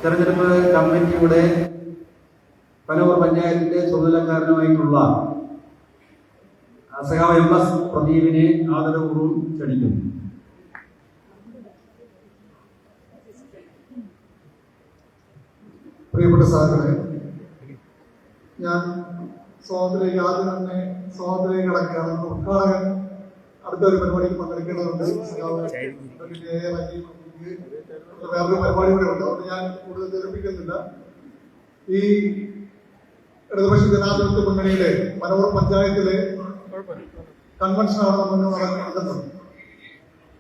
തെരഞ്ഞെടുപ്പ് കമ്മിറ്റിയുടെ പനവൂർ പഞ്ചായത്തിന്റെ ചുമതലക്കാരനുമായിട്ടുള്ള സഖാവ് MS പ്രദീപിനെ ആദരപൂർവ്വം ക്ഷണിക്കുന്നു. പ്രിയപ്പെട്ട സാറിനെ, ഞാൻ സ്വാതന്ത്ര്യം ആദ്യം തന്നെ സ്വാതന്ത്ര്യം കിടക്കുകയാണ്. ഉദ്ഘാടകൻ അടുത്തൊരു പരിപാടിയിൽ പങ്കെടുക്കേണ്ടതുണ്ട്. വേറൊരു പരിപാടി കൂടെ ഉണ്ട്. അതുകൊണ്ട് ഞാൻ കൂടുതൽ തെളിപ്പിക്കുന്നില്ല. ഈ ഇടതുപക്ഷ ജനാധിപത്യ മുന്നണിയുടെ പനവൂർ പഞ്ചായത്തിലെ കൺവെൻഷനാണ് നമ്മൾ നടക്കുന്നത്.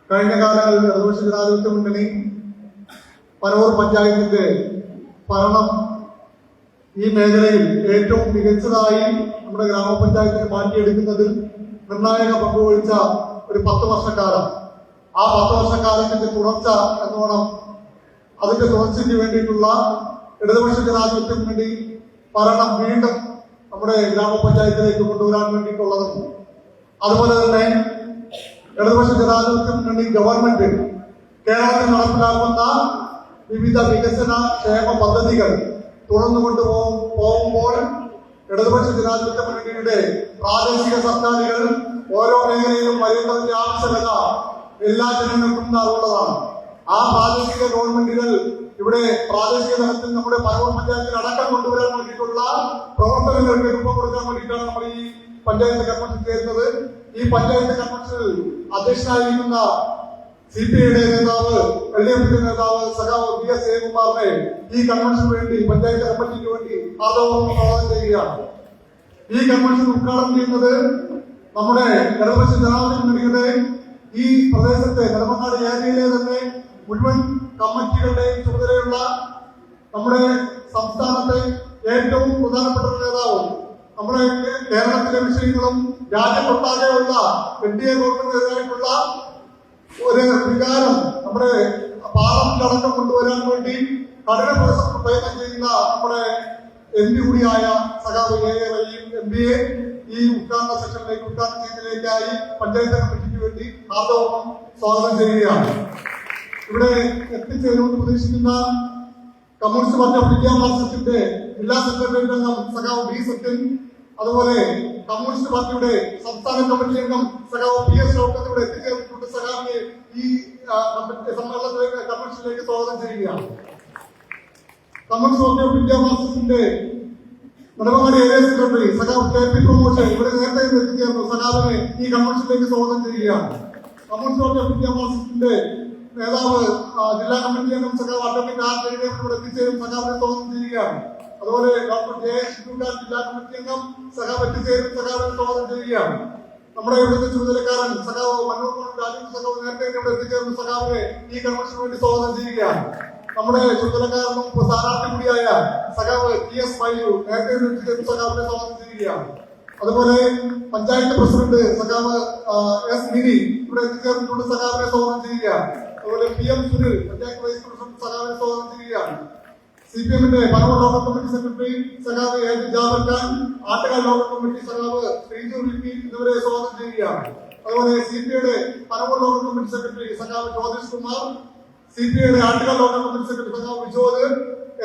കഴിഞ്ഞ കാലങ്ങളിൽ ഇടതുപക്ഷ ജനാധിപത്യ മുന്നണി പനവൂർ പഞ്ചായത്തിന്റെ ഭരണം ഈ മേഖലയിൽ ഏറ്റവും മികച്ചതായി നമ്മുടെ ഗ്രാമപഞ്ചായത്തിനെ മാറ്റിയെടുക്കുന്നതിൽ നിർണായക പങ്കുവഹിച്ച ഒരു 10 വർഷക്കാലം. ആ 10 വർഷക്കാലത്തിന്റെ തുടർച്ച എന്നോണം അതിന്റെ തുടർച്ചയ്ക്ക് വേണ്ടിയിട്ടുള്ള ഇടതുപക്ഷ ജനാധിപത്യം വേണ്ടി ഭരണം വീണ്ടും നമ്മുടെ ഗ്രാമപഞ്ചായത്തിലേക്ക് കൊണ്ടുവരാൻ വേണ്ടിയിട്ടുള്ളതും, അതുപോലെ തന്നെ ഇടതുപക്ഷ ജനാധിപത്യ മുന്നണി ഗവൺമെന്റ് കേരളത്തിൽ നടപ്പിലാക്കുന്ന വിവിധ വികസന ക്ഷേമ പദ്ധതികൾ തുടർന്നു കൊണ്ടുപോകുമ്പോൾ ഇടതുപക്ഷ ജനാധിപത്യ മുന്നണിയുടെ പ്രാദേശിക സർക്കാരുകൾ ഓരോ മേഖലയിലും വരുന്നതിന്റെ ആവശ്യകത എല്ലാ ജനങ്ങൾക്കും അറിവുള്ളതാണ്. ആ പ്രാദേശിക ഗവൺമെന്റുകൾ ഇവിടെ പ്രാദേശിക തലത്തിൽ നമ്മുടെ പനവൂർ പഞ്ചായത്തിൽ അടക്കം കൊണ്ടുവരാൻ വേണ്ടിയിട്ടുള്ള പ്രവർത്തനങ്ങൾക്ക് രൂപം കൊടുക്കാൻ വേണ്ടിയിട്ടാണ് നമ്മൾ ഈ പഞ്ചായത്ത് കൺവെൻഷൻ ചേരുന്നത്. ഈ പഞ്ചായത്ത് കൺവെൻഷനിൽ അധ്യക്ഷനായിരിക്കുന്ന CPIയുടെ നേതാവ്, LDF നേതാവ് സഖാവ് PS ജയകുമാറിനെ ഈ കൺവെൻഷന് വേണ്ടി പഞ്ചായത്ത് കമ്മിറ്റിക്ക് വേണ്ടി ആദരപൂർവ്വം സ്വാഗതം ചെയ്യുകയാണ്. ഈ കൺവെൻഷൻ ഉദ്ഘാടനം ചെയ്യുന്നത് നമ്മുടെ ഇടതുപക്ഷ ജനാധിപത്യ മുന്നണിയുടെ ഈ പ്രദേശത്തെ നെടുമങ്ങാട് ഏരിയയിലെ തന്നെ മുഴുവൻ കമ്മിറ്റികളുടെയും ചുമതലയുള്ള നമ്മുടെ സംസ്ഥാനത്തെ ഏറ്റവും പ്രധാനപ്പെട്ട ഒരു നേതാവും നമ്മുടെ കേരളത്തിലെ വിഷയങ്ങളും രാജ്യത്തൊട്ടാകെയുള്ള NDA ഗവൺമെന്റിനെതിരായിട്ടുള്ള ഒരു വികാരം നമ്മുടെ പാർലമെന്റിലടക്കം കൊണ്ടുവരാൻ വേണ്ടി കഠിന പ്രയത്നം ചെയ്യുന്ന നമ്മുടെ MP കൂടിയായ സഖാവ് AA റഹീം MPയെ ഈ ഉദ്ഘാടന സെഷനിലേക്ക് ഉദ്ഘാടന ചെയ്യുന്നതിലേക്കായി പഞ്ചായത്ത് കമ്മിറ്റിക്ക് വേണ്ടി ആദരപൂർവ്വം സ്വാഗതം ചെയ്യുകയാണ്. ഇവിടെ എത്തിച്ചേരുമെന്ന് പ്രതീക്ഷിക്കുന്ന കമ്മ്യൂണിസ്റ്റ് പാർട്ടി ഓഫ് ഇന്ത്യ മാർക്സിസ്റ്റിന്റെ ജില്ലാ സെക്രട്ടേറിയറ്റ് അംഗം സഖാവ് B സത്യൻ, അതുപോലെ കമ്മ്യൂണിസ്റ്റ് പാർട്ടിയുടെ സംസ്ഥാന കമ്മിറ്റി അംഗം സഖാവ് PS ഷൗക്കത്ത് ഇവിടെ എത്തിച്ചേർന്നിട്ടുണ്ട്. സഖാവിനെ ഈ സമ്മേളനത്തിലേക്ക് കൺവെൻഷനിലേക്ക് സ്വാഗതം ചെയ്യുകയാണ്. കമ്മ്യൂണിസ്റ്റ് പാർട്ടി ഓഫ് ഇന്ത്യ മാർക്സിസ്റ്റിന്റെ നെടുമങ്ങാട് ഏരിയ സെക്രട്ടറി സഖാവ് KP പ്രമോഷൻ ഇവിടെ നേരത്തെ എത്തിച്ചേർന്നു. സഖാവിനെ ഈ കൺവെൻഷനിലേക്ക് സ്വാഗതം ചെയ്യുകയാണ്. കമ്മ്യൂണിസ്റ്റ് പാർട്ടി ഓഫ് ഇന്ത്യ മാർക്സിസ്റ്റിന്റെ നേതാവ് ജില്ലാ കമ്മിറ്റി അംഗം സഖാവ് അഡ്വക്കേറ്റ് R ജയദേവൻ ഇവിടെ എത്തിച്ചേരും. സഖാവിനെ സ്വാഗതം ചെയ്യുകയാണ്. അതുപോലെ ഡോക്ടർ JS ഷിബുഖാൻ ജില്ലാ കമ്മിറ്റി അംഗം സഖാവ് എത്തിച്ചേരും. സഖാവിനെ സ്വാഗതം ചെയ്യുകയാണ്. നമ്മുടെ ഇവിടുത്തെ ചുമതലക്കാരൻ സഖാവ് മന്നൂർ രാജേന്ദ്ര സഖാവ് നേരത്തെ ഇവിടെ എത്തിച്ചേർന്ന സഖാവിനെ ഈ കൺവെൻഷന് വേണ്ടി സ്വാഗതം ചെയ്യുകയാണ്. നമ്മുടെ ചുമതലക്കാരനും സ്ഥാനാർത്ഥി കൂടിയായ സഖാവ് TS മൈലു നേരത്തെ എത്തിച്ചേർന്ന സഖാവിനെ സ്വാഗതം ചെയ്യുകയാണ്. അതുപോലെ പഞ്ചായത്ത് പ്രസിഡന്റ് സഖാവ് S മിനി ഇവിടെ എത്തിച്ചേർന്നിട്ടുണ്ട്. സഖാവിനെ സ്വാഗതം ചെയ്യുകയാണ്. അതുപോലെ PM Sunil panchayat vice president സഖാവിനെ സ്വാഗതം ചെയ്യുകയാണ്. CPMന്റെ പനവൂർ ലോക്കൽ കമ്മിറ്റി സെക്രട്ടറി സഖാവ് AG Jabar Khan, Attukal local committee സഖാവ് ശ്രീജു റിപ്പി എന്നിവരെ സ്വാഗതം ചെയ്യുകയാണ്. അതുപോലെ CPIയുടെ പനവൂർ ലോക്കൽ കമ്മിറ്റി സെക്രട്ടറി സഖാവ് ജ്യോതിഷ് കുമാർ, CPIയുടെ ആട്ടുകാൽ ലോക്കൽ കമ്മിറ്റി സെക്രട്ടറി സഖാവ് വിജോദ്,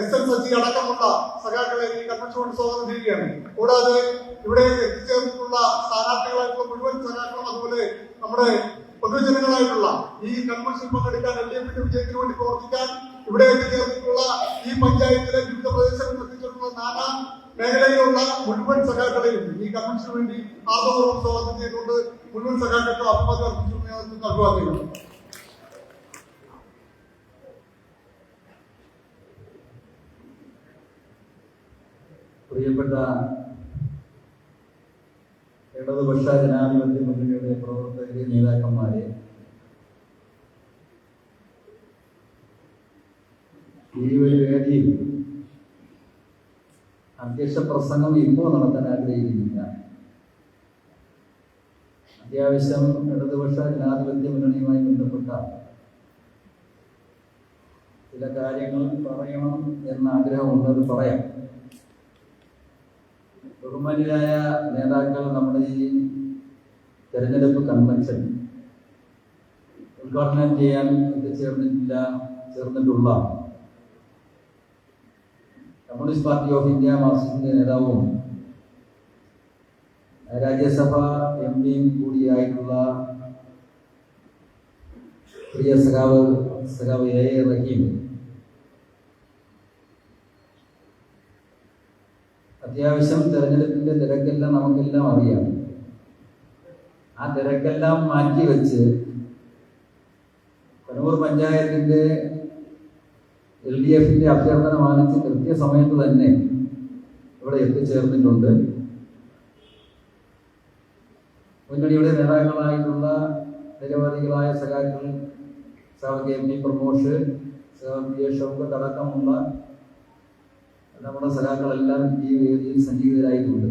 SN സജി അടക്കമുള്ള സഖാക്കളെ ഈ കൺവെൻഷനോട് സ്വാഗതം ചെയ്യുകയാണ്. കൂടാതെ ഇവിടെ എത്തിച്ചേർന്നിട്ടുള്ള സ്ഥാനാർത്ഥികളായിട്ടുള്ള മുഴുവൻ സഖാക്കളും അതുപോലെ നമ്മുടെ പൊതുജനങ്ങളായിട്ടുള്ള ഈ കൺവെൻഷൻ പങ്കെടുക്കാൻ LDFന്റെ വിജയത്തിന് വേണ്ടി പ്രവർത്തിക്കാൻ ഇവിടെ എത്തിച്ചേർന്നിട്ടുള്ള ഈ പഞ്ചായത്തിലെ വിവിധ പ്രദേശങ്ങളിൽ എത്തിച്ചേർന്നിട്ടുള്ള നാനാ മേഖലയിലുള്ള മുഴുവൻ സഖാക്കളെയും ഈ കൺവെൻഷന് വേണ്ടി ആദരപൂർവ്വം സ്വാഗതം ചെയ്തുകൊണ്ട് മുഴുവൻ സഖാക്കൾക്കും അഭിവാദ്യം അർപ്പിച്ചു അഭിവാദ്യങ്ങൾ. പ്രിയപ്പെട്ട ഇടതുപക്ഷ ജനാധിപത്യ മുന്നണിയുടെ പ്രവർത്തകരെ, നേതാക്കന്മാരെ, ഈ ഒരു വേദിയിൽ അധ്യക്ഷ പ്രസംഗം ഇപ്പോൾ നടത്താൻ ആഗ്രഹിക്കുന്നില്ല. അത്യാവശ്യം ഇടതുപക്ഷ ജനാധിപത്യ മുന്നണിയുമായി ബന്ധപ്പെട്ട ചില കാര്യങ്ങൾ പറയണം എന്ന ആഗ്രഹമുണ്ട്. അത് പറയാം. ബഹുമാന്യരായ നേതാക്കൾ നമ്മുടെ ഈ തെരഞ്ഞെടുപ്പ് കൺവെൻഷൻ ഉദ്ഘാടനം ചെയ്യാൻ ചേർന്നിട്ടുള്ള കമ്മ്യൂണിസ്റ്റ് പാർട്ടി ഓഫ് ഇന്ത്യ മാർക്സിസ്റ്റിന്റെ നേതാവും രാജ്യസഭ എം പിയും കൂടിയായിട്ടുള്ള പ്രിയ സഖാവ് എ റഹീം അത്യാവശ്യം തെരഞ്ഞെടുപ്പിന്റെ തിരക്കെല്ലാം നമുക്കെല്ലാം അറിയാം. ആ തിരക്കെല്ലാം മാറ്റിവെച്ച് കണ്ണൂർ പഞ്ചായത്തിന്റെ LDFന്റെ അഭ്യർത്ഥന മാനിച്ച് കൃത്യസമയത്ത് തന്നെ ഇവിടെ എത്തിച്ചേർന്നിട്ടുണ്ട്. മുന്നണിയുടെ നേതാക്കളായിട്ടുള്ള നിരവധികളായ സഖാക്കൾ, KP പ്രമോഷ്, PA ഷൗക്കത്ത് അടക്കമുള്ള നമ്മുടെ സഖാക്കളെല്ലാം ഈ വേദിയിൽ സന്നിഹിതരായിട്ടുണ്ട്.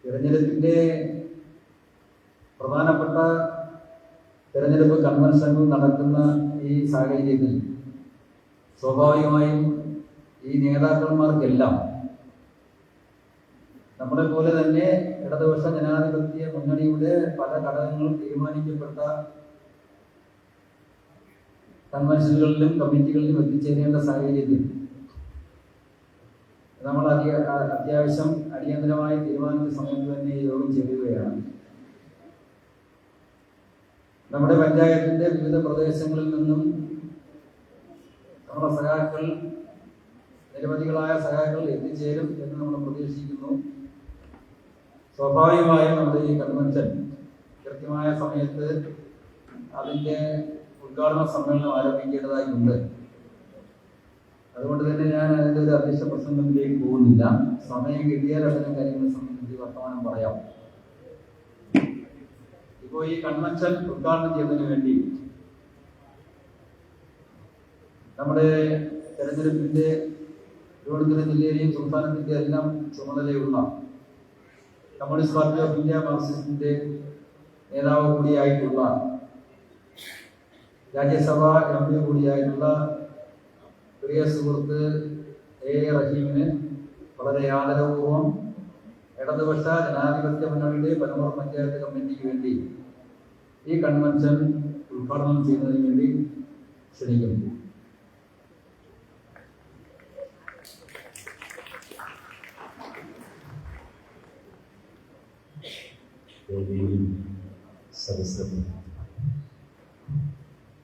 തിരഞ്ഞെടുപ്പിന്റെ പ്രധാനപ്പെട്ട തിരഞ്ഞെടുപ്പ് കൺവെൻഷനുകൾ നടക്കുന്ന ഈ സാഹചര്യത്തിൽ സ്വാഭാവികമായും ഈ നേതാക്കന്മാർക്കെല്ലാം നമ്മളെ പോലെ തന്നെ ഇടതുപക്ഷ ജനാധിപത്യ മുന്നണിയുടെ പല ഘടകങ്ങളും തീരുമാനിക്കപ്പെട്ട കൺവെൻഷനുകളിലും കമ്മിറ്റികളിലും എത്തിച്ചേരേണ്ട സാഹചര്യത്തിൽ നമ്മൾ അത്യാവശ്യം അടിയന്തരമായി തീരുമാനിച്ച സമയത്ത് തന്നെ ഈ യോഗം ചേരുകയാണ്. നമ്മുടെ പഞ്ചായത്തിന്റെ വിവിധ പ്രദേശങ്ങളിൽ നിന്നും നമ്മുടെ സഖാക്കൾ, നിരവധികളായ സഖാക്കൾ എത്തിച്ചേരും എന്ന് നമ്മൾ പ്രതീക്ഷിക്കുന്നു. സ്വാഭാവികമായും നമ്മുടെ ഈ കൺവെൻഷൻ കൃത്യമായ സമയത്ത് അതിന്റെ ഉദ്ഘാടന സമ്മേളനം ആരംഭിക്കേണ്ടതായിട്ടുണ്ട്. അതുകൊണ്ട് തന്നെ ഞാൻ അതിന്റെ ഒരു അധ്യക്ഷ പ്രസംഗത്തിലേക്ക് പോകുന്നില്ല. സമയം കിട്ടിയാൽ അത്തരം കാര്യങ്ങളെ സംബന്ധിച്ച് വർത്തമാനം പറയാം. ഇപ്പോൾ ഈ കൺവെൻഷൻ ഉദ്ഘാടനം ചെയ്തതിനു വേണ്ടി നമ്മുടെ തെരഞ്ഞെടുപ്പിന്റെ തിരുവനന്തപുരം ജില്ലയിലെയും സംസ്ഥാനത്തിന്റെ എല്ലാം ചുമതലയുള്ള കമ്മ്യൂണിസ്റ്റ് പാർട്ടി ഓഫ് ഇന്ത്യ മാർക്സിസ്റ്റിന്റെ നേതാവ് കൂടിയായിട്ടുള്ള രാജ്യസഭ എം പി കൂടിയായിട്ടുള്ള പ്രിയ സുഹൃത്ത് എ റഹീമിന് വളരെ ആദരപൂർവ്വം ഇടതുപക്ഷ ജനാധിപത്യ മുന്നണിയുടെ പനമൂർ പഞ്ചായത്ത് കമ്മിറ്റിക്ക് വേണ്ടി ഈ കൺവെൻഷൻ ഉദ്ഘാടനം ചെയ്യുന്നതിന് വേണ്ടി ക്ഷണിക്കുന്നു.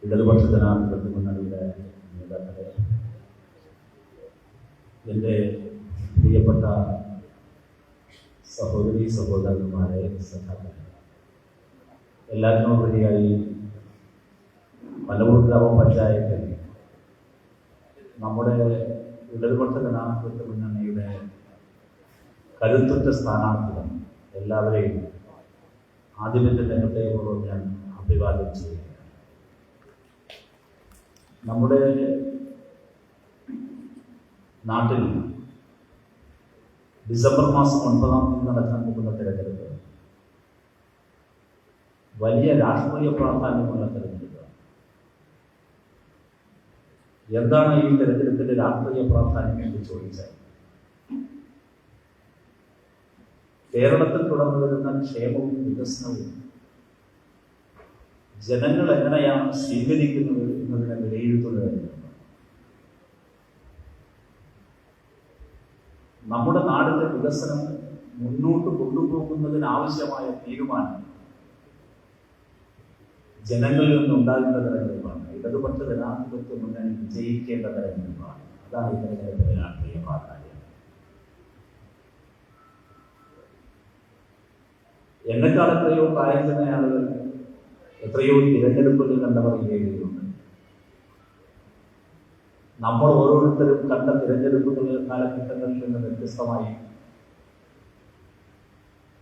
ഇടതുപക്ഷ ജനാധിപത്യ മുന്നണിയുടെ നേതാക്കളെ, എൻ്റെ പ്രിയപ്പെട്ട സഹോദരി സഹോദരന്മാരെ, സഖാക്കളെ, എല്ലാത്തിനുപരിയായി പനമൂർ ഗ്രാമപഞ്ചായത്തിൽ നമ്മുടെ ഇടതുപക്ഷ ജനാധിപത്യ മുന്നണിയുടെ കരുത്തുറ്റ സ്ഥാനാർത്ഥികൾ എല്ലാവരെയും ആദ്യത്തെ ഹൃദയപൂർവ്വം ഞാൻ അഭിവാദ്യം ചെയ്യുകയാണ്. നമ്മുടെ നാട്ടിൽ ഡിസംബർ മാസം 9-ാം തീയതി നടക്കാൻ പോകുന്ന തെരഞ്ഞെടുപ്പ് വലിയ രാഷ്ട്രീയ പ്രാധാന്യമുള്ള തെരഞ്ഞെടുപ്പ്. എന്താണ് ഈ തെരഞ്ഞെടുപ്പിന്റെ രാഷ്ട്രീയ പ്രാധാന്യം എന്ന് ചോദിച്ചാൽ, കേരളത്തിൽ തുടർന്നു വരുന്ന ക്ഷേമവും വികസനവും ജനങ്ങൾ എങ്ങനെയാണ് സ്വീകരിക്കുന്നത് എന്നതിനെ വിലയിരുത്തുക. നമ്മുടെ നാടിന്റെ വികസനം മുന്നോട്ട് കൊണ്ടുപോകുന്നതിനാവശ്യമായ തീരുമാനം ജനങ്ങളിൽ നിന്നുണ്ടാകുന്ന തെരഞ്ഞെടുപ്പാണ്. ഇടതുപക്ഷ ജനാധിപത്യ മുന്നണി വിജയിക്കേണ്ട തെരഞ്ഞെടുപ്പാണ്. അതാണ് ഈ തെരഞ്ഞെടുപ്പിന്റെ രാഷ്ട്രീയ പ്രാധാന്യം. എന്നെക്കാൾ എത്രയോ പ്രായം ചെന്ന ആളുകൾ, എത്രയോ തിരഞ്ഞെടുപ്പുകൾ കണ്ടവർ ഈ വേദിയിലുണ്ട്. നമ്മൾ ഓരോരുത്തരും കണ്ട തിരഞ്ഞെടുപ്പുകൾ കാലഘട്ടങ്ങളിൽ നിന്ന് വ്യത്യസ്തമായി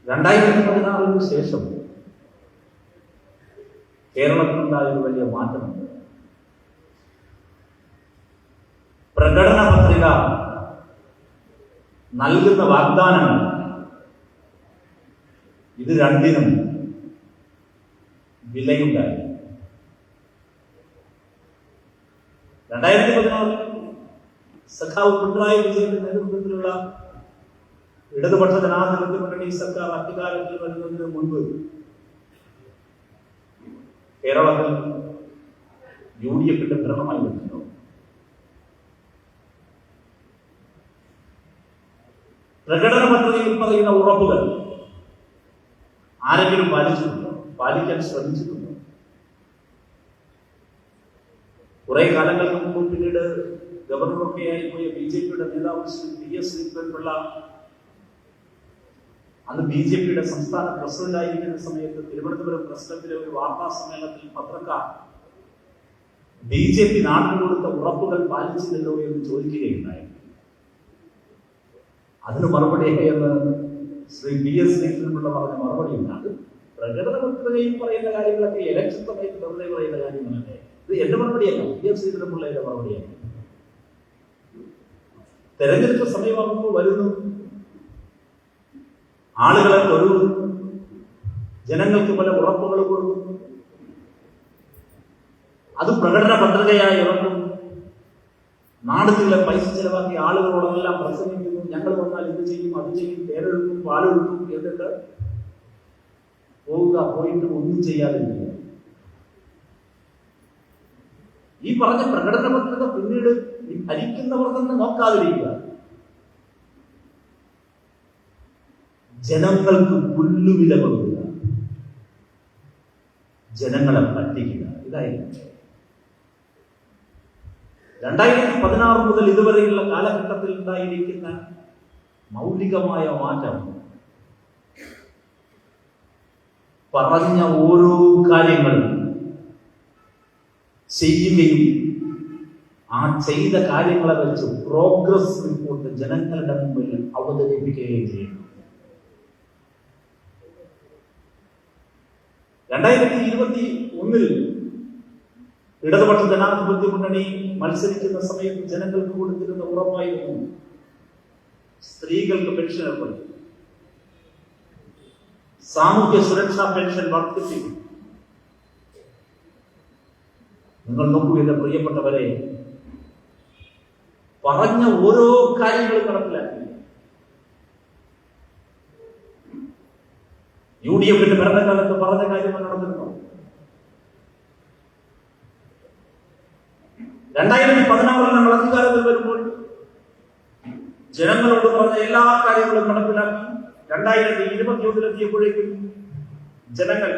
2016 ശേഷം കേരളത്തിലുണ്ടായ ഒരു വലിയ മാറ്റമുണ്ട്. പ്രകടന പത്രിക നൽകുന്ന വാഗ്ദാനങ്ങൾ, ഇത് രണ്ടിനും വിലയുണ്ടായി. 2016 സഖാവ് പിണറായി വിജയന്റെ നേതൃത്വത്തിലുള്ള ഇടതുപക്ഷ ജനാധിപത്യ മുന്നണി സർക്കാർ അധികാരത്തിൽ വരുന്നതിന് മുൻപ് കേരളത്തിൽ UDFന്റെ ഭരണമായി വരുന്നു. പ്രകടന പദ്ധതിയിൽ പറയുന്ന ഉറപ്പുകൾ ആരെങ്കിലും പാലിച്ചിട്ടുണ്ടോ? പാലിക്കാൻ ശ്രമിച്ചിട്ടുണ്ടോ? കുറെ കാലങ്ങൾക്ക് മുമ്പ് പിന്നീട് ഗവർണറൊക്കെ ആയിപ്പോയ BJP-യുടെ നേതാവ് PS ശ്രീധരൻപിള്ള അന്ന് BJP-യുടെ സംസ്ഥാന പ്രസിഡന്റ് ആയിരിക്കുന്ന സമയത്ത് തിരുവനന്തപുരം പ്രസ് ക്ലബിലെ ഒരു വാർത്താ സമ്മേളനത്തിൽ പത്രക്കാർ BJP നാടിന് കൊടുത്ത ഉറപ്പുകൾ പാലിച്ചില്ലല്ലോ എന്ന് ചോദിക്കുകയുണ്ടായി. അതിന് മറുപടിയായി എന്ന് ശ്രീ PS ശ്രീധരൻപിള്ള പറഞ്ഞ മറുപടി ഉണ്ടാകും. പ്രകടന പത്രികയിൽ പറയുന്ന കാര്യങ്ങളൊക്കെ ഇലക്ഷൻ സമയത്ത് വെറുതെ പറയുന്ന കാര്യങ്ങളല്ലേ. ഇത് എന്റെ മറുപടിയല്ല, PS ശ്രീധരൻപിള്ളയുടെ മറുപടിയല്ല. തെരഞ്ഞെടുപ്പ് സമയമാകുമ്പോൾ വരുന്നു, ആളുകളെ തൊഴുന്നു, ജനങ്ങൾക്ക് പല ഉറപ്പുകൾ കൊടുക്കുന്നു, അത് പ്രകടന പത്രികയായി ഇറങ്ങും. നാടുകളിലെ പൈസ ചെലവാക്കി ആളുകളോടെല്ലാം പ്രസംഗിക്കുന്നു, ഞങ്ങൾ വന്നാൽ ഇത് ചെയ്യും, അത് ചെയ്യും, പേരെടുക്കും, പാലെടുക്കും, എന്നിട്ട് പോവുക, പോയിട്ട് ഒന്നും ചെയ്യാതിരിക്കുക. ഈ പറഞ്ഞ പ്രകടന പത്രിക പിന്നീട് ഭരിക്കുന്നവർ തന്നെ നോക്കാതിരിക്കുക, ജനങ്ങൾക്ക് പുല്ലുവില കൊടുക്കുക, ജനങ്ങളെ പറ്റിക്കുക. ഇതായിരുന്നു 2016 മുതൽ ഇതുവരെയുള്ള കാലഘട്ടത്തിൽ ഉണ്ടായിരിക്കുന്ന മൗലികമായ മാറ്റം. പറഞ്ഞ ഓരോ കാര്യങ്ങളും ചെയ്യുകയും ആ ചെയ്ത കാര്യങ്ങളെ വെച്ച് പ്രോഗ്രസ് റിപ്പോർട്ട് ജനങ്ങളുടെ മുമ്പിൽ അവതരിപ്പിക്കുകയും ചെയ്യുന്നു. 2021 ഇടതുപക്ഷ ജനാധിപത്യ മുന്നണി മത്സരിക്കുന്ന സമയത്ത് ജനങ്ങൾക്ക് കൊടുത്തിരുന്ന ഉറപ്പായിരുന്നു സ്ത്രീകൾക്ക് പെൻഷൻ ഏർപ്പെടുത്തും, സാമൂഹ്യ സുരക്ഷാ പെൻഷൻ വർദ്ധിപ്പിക്കും. നിങ്ങൾ നോക്കൂ എന്റെ പ്രിയപ്പെട്ടവരെ, പറഞ്ഞ ഓരോ കാര്യങ്ങളും നടപ്പിലാക്കി. UDF-ന്റെ ഭരണകാലത്ത് പറഞ്ഞ കാര്യങ്ങൾ നടന്നിരുന്നു. 2016 നമ്മൾ അധികാരത്തിൽ വരുമ്പോൾ ജനങ്ങളോട് പറഞ്ഞ എല്ലാ കാര്യങ്ങളും നടപ്പിലാക്കി. 2021 എത്തിയപ്പോഴേക്കും ജനങ്ങൾ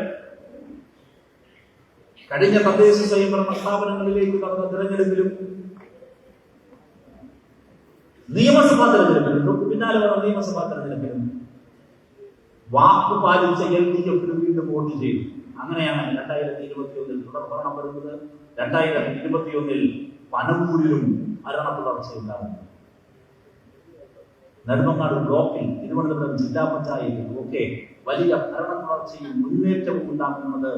കഴിഞ്ഞ തദ്ദേശ സ്വയംഭരണ സ്ഥാപനങ്ങളിലേക്ക് നടന്ന തിരഞ്ഞെടുപ്പിലും നിയമസഭാ തെരഞ്ഞെടുപ്പിലും പിന്നാലെ വന്ന നിയമസഭാ തെരഞ്ഞെടുപ്പിലും വാക്ക് പാലിച്ച LDF-ന് വീണ്ടും വോട്ട് ചെയ്തു. അങ്ങനെയാണ് 2021 തുടർ ഭരണം വരുന്നത്. 2021 പനമ്പൂരിലും ഭരണ തുടർച്ചയുണ്ടാകുന്നത്. നെടുമങ്ങാട് ബ്ലോക്കിൽ, തിരുവനന്തപുരം ജില്ലാ പഞ്ചായത്തിൽ ഒക്കെ വലിയ ഭരണ തുടർച്ചയും മുന്നേറ്റവും ഉണ്ടാകുന്നത്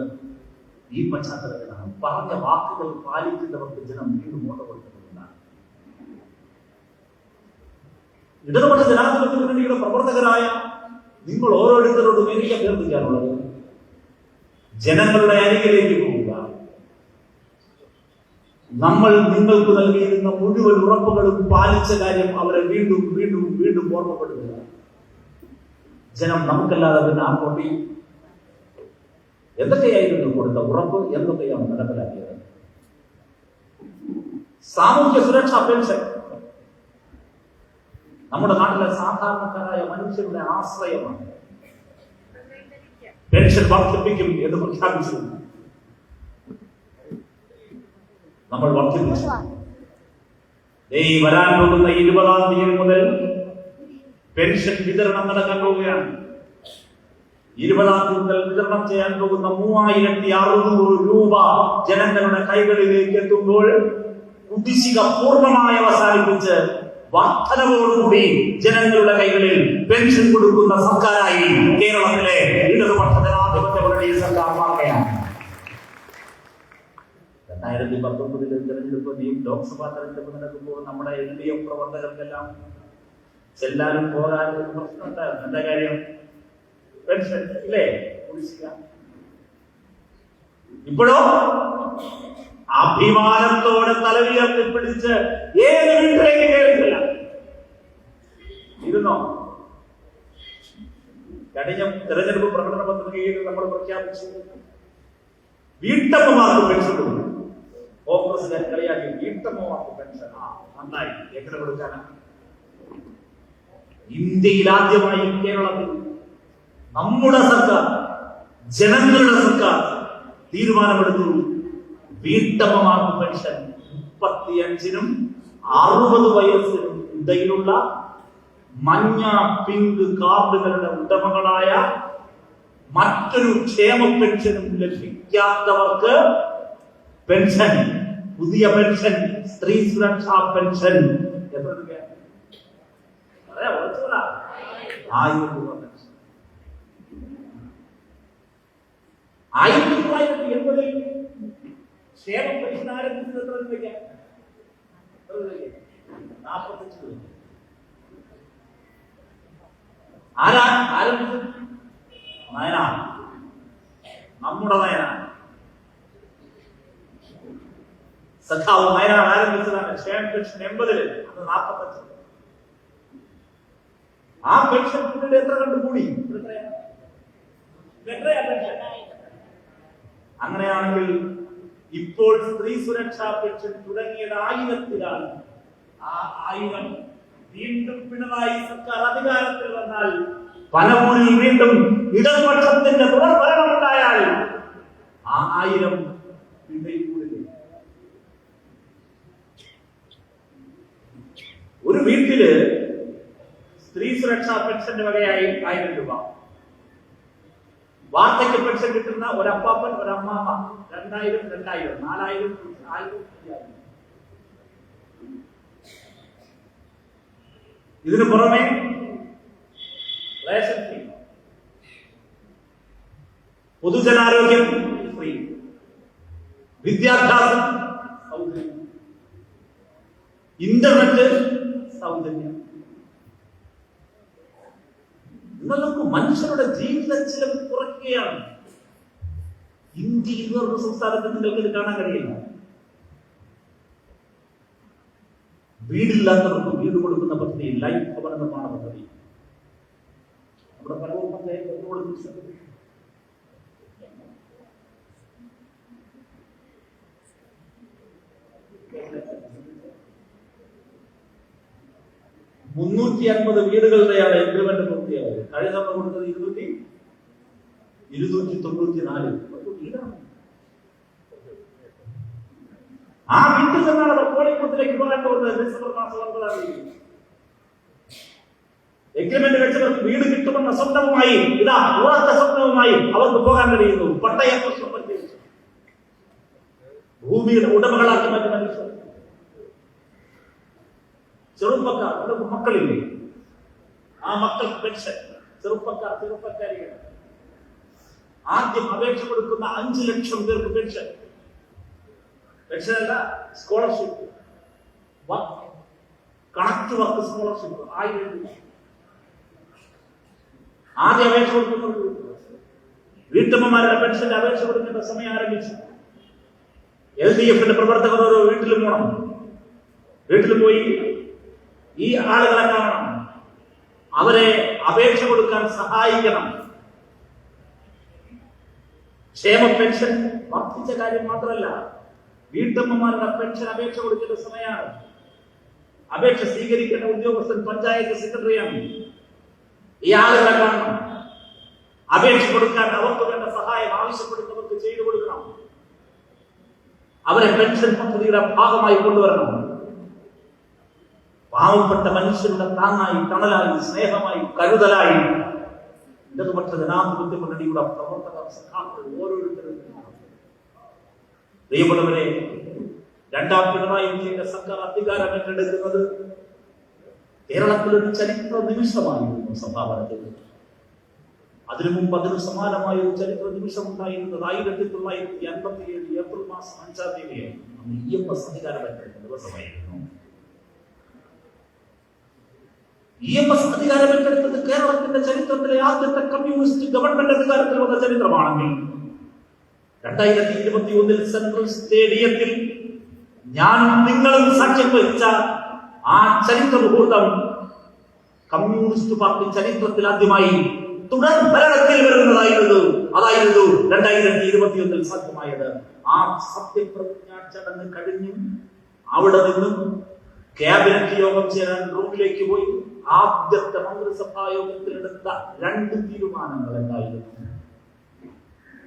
ഈ പശ്ചാത്തലത്തിലാണ്. പറഞ്ഞ വാക്കുകൾ പാലിക്കുന്നവർക്ക് ജനം വീണ്ടും വോട്ട് കൊടുക്കുന്നതാണ്. ഇടതുപക്ഷ ജനാധിപത്യ മുന്നണിയുടെ പ്രവർത്തകരായ നിങ്ങൾ ഓരോരുത്തരോടും എനിക്ക് അഭ്യർത്ഥിക്കാനുള്ളത്, ജനങ്ങളുടെ അരികിലേക്ക് പോവുക. നമ്മൾ നിങ്ങൾക്ക് നൽകിയിരുന്ന മുഴുവൻ ഉറപ്പുകളും പാലിച്ച കാര്യം അവരെ വീണ്ടും വീണ്ടും വീണ്ടും ഓർമ്മപ്പെടുത്തുക. ജനം നമുക്കല്ലാതെ പിന്നെ ആ കൊട്ടി എന്തൊക്കെയായിരുന്നു കൊടുത്ത ഉറപ്പ്, എന്തൊക്കെയാണ് നടപ്പിലാക്കിയത്? സാമൂഹ്യ സുരക്ഷാ പെൻഷൻ നമ്മുടെ നാട്ടിലെ സാധാരണക്കാരായ മനുഷ്യരുടെ ആശ്രയമാണ്. പെൻഷൻ വർദ്ധിപ്പിക്കും എന്ന് പ്രഖ്യാപിച്ചു. നമ്മൾ വർദ്ധിപ്പിച്ചു. വരാൻ പോകുന്ന 20-ാം തീയതി മുതൽ പെൻഷൻ വിതരണം നടക്കാൻ പോവുകയാണ്. 20-ാം തീയതി മുതൽ വിതരണം ചെയ്യാൻ പോകുന്ന 3600 രൂപ ജനങ്ങളുടെ കൈകളിലേക്ക് എത്തുമ്പോൾ കുടിശ്ശിക പൂർണ്ണമായി അവസാനിപ്പിച്ച് വർധനവോടുകൂടി ജനങ്ങളുടെ കൈകളിൽ പെൻഷൻ കൊടുക്കുന്ന സർക്കാരായി കേരളത്തിലെ ഇടതുപക്ഷ ജനാധിപത്യ മുന്നണി സർക്കാർ മാറുകയാണ്. 2019 തെരഞ്ഞെടുപ്പ് ലോക്സഭാ തെരഞ്ഞെടുപ്പ് നടക്കുമ്പോൾ നമ്മുടെ LDF പ്രവർത്തകർക്കെല്ലാം ചെല്ലാനും പോകാനും പ്രശ്നമുണ്ടായിരുന്നു. എന്താ കാര്യം? പെൻഷൻ ഇല്ലേ, കുടിശ്ശിക. ഇപ്പോഴോ അഭിമാനത്തോടെ തലവിയർത്തി പിടിച്ച് ഏത് വീട്ടിലേക്ക് കയറിയില്ല. ഇരുന്നോ? കഴിഞ്ഞ തെരഞ്ഞെടുപ്പ് പ്രകടന പത്രികയിൽ നമ്മൾ പ്രഖ്യാപിച്ചു വീട്ടമ്മമാർക്ക് പെൻഷൻ കൊടുക്കും. കോൺഗ്രസിനെ കളിയാക്കി വീട്ടമ്മമാർക്ക് പെൻഷൻ. നന്നായി. എങ്ങനെ കൊടുക്കാനാ? ഇന്ത്യയിൽ ആദ്യമായി കേരളത്തിൽ നമ്മുടെ സർക്കാർ, ജനങ്ങളുടെ സർക്കാർ തീരുമാനമെടുത്തു. വീട്ടമ്മമാർക്ക് പെൻഷൻ 35-നും 60 വയസ്സിനും ഇടയിലുള്ള മഞ്ഞ പിങ്ക് കാർഡുകളുടെ ഉടമകളായ മറ്റൊരു ക്ഷേമ പെൻഷനും ലഭിക്കാത്തവർക്ക് പെൻഷൻ, പുതിയ പെൻഷൻ, സ്ത്രീ സുരക്ഷാ പെൻഷൻ എത്ര രൂപയാണ്? 1000 രൂപ പെൻഷൻ. 1980-ൽ ക്ഷേമ പെൻഷൻ ആരംഭിച്ചത് എത്ര രൂപയ്ക്കാണ്? 45 രൂപ. ആരാ ആരംഭിച്ചത്? നയനാർ, നമ്മുടെ നയനാർ, സഖാവ് നയനാർ ആരംഭിച്ചതാണ് ക്ഷേമ പെൻഷൻ 80-ൽ. അത് 45. ആ പെൻഷൻ പിന്നീട് എത്ര കണ്ടുകൂടി? അങ്ങനെയാണെങ്കിൽ ഇപ്പോൾ സ്ത്രീ സുരക്ഷാ പെൻഷൻ തുടങ്ങിയത് 1000-ലാണ്. ആ 1000 വീണ്ടും പിണറായി സർക്കാർ അധികാരത്തിൽ വന്നാൽ, പനമൂരിൽ വീണ്ടും ഇടതുപക്ഷത്തിന്റെ തുടർ ഭരണമുണ്ടായാൽ ആ 1000 പിന്നെയും കൂടി. ഒരു വീട്ടില് സ്ത്രീ സുരക്ഷാ പെൻഷന്റെ വകയായി 1000 രൂപ, വാർദ്ധക്യ പെൻഷൻ കിട്ടുന്ന ഒരപ്പാപ്പൻ ഒരമ്മാമ്മ 2000, 4000, 1000. ഇതിനു പുറമെ റേഷൻ ഫ്രീ, പൊതുജനാരോഗ്യം ഫ്രീ, വിദ്യാഭ്യാസം സൗജന്യം, ഇന്റർനെറ്റ് സൗജന്യം. നിങ്ങൾക്ക് മനുഷ്യരുടെ ജീവിത ചെലവ് കുറയ്ക്കുകയാണ്. ഇന്ത്യയിൽ വേറൊരു സംസ്ഥാനത്ത് നിങ്ങൾക്ക് ഇത് കാണാൻ കഴിയില്ല. വീടില്ലാത്തവർക്ക് വീട് കൊടുക്കുന്ന പദ്ധതി ലൈഫ് ഭവൻ നിർമ്മാണ പദ്ധതി നമ്മുടെ പലവും പഞ്ചായത്ത് 350 വീടുകളുടെയാണ് എഗ്രിമെന്റ് പൂർത്തിയായത്. കഴിഞ്ഞ തവണ കൊടുത്തത് 294 വീടാണ്. ആ വീട്ടിൽ നിന്നാണ് അവർ കോഴിക്കോട്ടിലേക്ക് പോകാൻ പോകുന്നത്. ഡിസംബർ മാസം 9-ാം തീയതി എഗ്രിമെന്റ് വെച്ചവർക്ക് വീട് കിട്ടുമെന്ന സ്വപ്നവുമായി, ഇതാ ഉറച്ച സ്വപ്നവുമായി അവർക്ക് പോകാൻ കഴിയുന്നു. പട്ടയ പ്രശ്നം പരിഹരിച്ചു, ഭൂമിയുടെ ഉടമകളാക്കി മാറ്റി മനുഷ്യർ. ചെറുപ്പക്കാർ, അവർക്ക് മക്കളില്ലേ, ആ മക്കൾക്ക് പെൻഷൻ. ചെറുപ്പക്കാരികൾ ആദ്യം അപേക്ഷ കൊടുക്കുന്ന 5 ലക്ഷം പേർക്ക് പെൻഷൻ. പെൻഷനല്ല, സ്കോളർഷിപ്പ്, കണക്ട് വർക്ക് സ്കോളർഷിപ്പ് 1000 രൂപ. ആദ്യം അപേക്ഷ കൊടുക്കുന്നത് വീട്ടമ്മമാരുടെ പെൻഷന്റെ അപേക്ഷ കൊടുക്കേണ്ട സമയം ആരംഭിച്ചു. LDF-ന്റെ പ്രവർത്തകർ ഓരോ വീട്ടിലും പോകണം. വീട്ടിൽ പോയി ഈ ആളുകളെ കാണണം, അവരെ അപേക്ഷ കൊടുക്കാൻ സഹായിക്കണം. ക്ഷേമ പെൻഷൻ വർദ്ധിച്ച കാര്യം മാത്രമല്ല, വീട്ടമ്മമാരുടെ പെൻഷൻ അപേക്ഷ കൊടുക്കേണ്ട സമയമാണ്. അപേക്ഷ സ്വീകരിക്കേണ്ട ഉദ്യോഗസ്ഥൻ പഞ്ചായത്ത് സെക്രട്ടറിയാണ്. ഈ ആളുകളെ കാണണം, അപേക്ഷ കൊടുക്കാൻ അവർക്ക് വേണ്ട സഹായം ആവശ്യപ്പെടുന്നവർക്ക് ചെയ്തു കൊടുക്കണം. അവരെ പെൻഷൻ പദ്ധതിയുടെ ഭാഗമായി കൊണ്ടുവരണം. പാവപ്പെട്ട മനുഷ്യരുടെ താങ്ങായി, തണലായി, സ്നേഹമായി, കരുതലായി ഇടതുപക്ഷ ജനാധിപത്യ മുന്നണിയുടെ പ്രവർത്തകർ, സഖാക്കൾ ഓരോരുത്തരും. പ്രിയപ്പെട്ടവരെ, 2ാം പിണറായി വിജയന്റെ സർക്കാർ അധികാരം ഏറ്റെടുക്കുന്നത് കേരളത്തിലൊരു ചരിത്ര നിമിഷമായിരുന്നു സഭാപനത്തിൽ. അതിനു മുമ്പ് അതിന് സമാനമായ ഒരു ചരിത്ര നിമിഷം ഉണ്ടായിരുന്നത് 1957 ഏപ്രിൽ മാസം 5-ാം തീയതിയായിരുന്നു. EMS അധികാരം ഏറ്റെടുത്ത ദിവസമായിരുന്നു. EMS അധികാരം ഏറ്റെടുത്തത് കേരളത്തിന്റെ ചരിത്രത്തിലെ ആദ്യത്തെ കമ്മ്യൂണിസ്റ്റ് ഗവൺമെന്റ് അധികാരത്തിൽ വന്ന ചരിത്രമാണെങ്കിൽ 2021 സെൻട്രൽ സ്റ്റേഡിയത്തിൽ ഞാനും നിങ്ങളും സാക്ഷ്യം വഹിച്ച ആ ചരിത്ര മുഹൂർത്തം കമ്മ്യൂണിസ്റ്റ് പാർട്ടി ചരിത്രത്തിൽ ആദ്യമായി തുടർ ഭരണത്തിൽ വരുന്നതായിരുന്നു. അതായിരുന്നു 2021 സാധ്യമായത്. ആ സത്യപ്രതിജ്ഞാ ചടങ്ങ് കഴിഞ്ഞു അവിടെ നിന്നും ക്യാബിനറ്റ് യോഗം ചേരാൻ റൂമിലേക്ക് പോയി. ആദ്യത്തെ മന്ത്രിസഭാ യോഗത്തിലെടുത്ത 2 തീരുമാനങ്ങൾ എന്തായിരുന്നു?